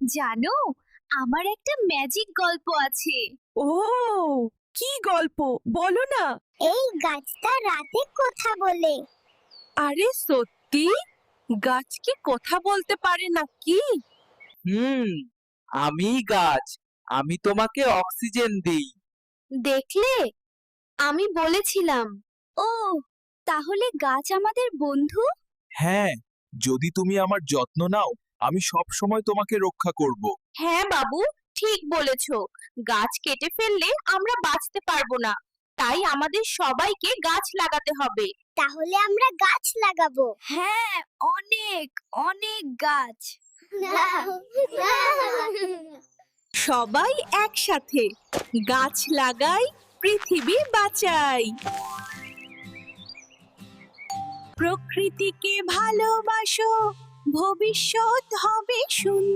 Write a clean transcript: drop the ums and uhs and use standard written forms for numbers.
জানো, আমার একটা ম্যাজিক গল্প আছে। ও, কি গল্প বলো না। এই গাছটা রাতে কথা বলে। আরে সত্যি? গাছ কি কথা বলতে পারে নাকি? হুম, আমি গাছ। আমি তোমাকে অক্সিজেন দিই। দেখলে, আমি বলেছিলাম। ও, তাহলে গাছ আমাদের বন্ধু? হ্যাঁ, যদি তুমি আমার যত্ন নাও, আমি সব সময় তোমাকে রক্ষা করব। হ্যাঁ বাবু, ঠিক বলেছো। গাছ কেটে ফেললে আমরা বাঁচতে পারবো না। তাই আমাদের সবাইকে গাছ লাগাতে হবে। তাহলে আমরা গাছ লাগাবো। হ্যাঁ, অনেক অনেক গাছ। সবাই একসাথে গাছ লাগাই, পৃথিবী বাঁচাই। প্রকৃতিকে ভালোবাসো, ভবিষ্যৎ হবে সুন্দর।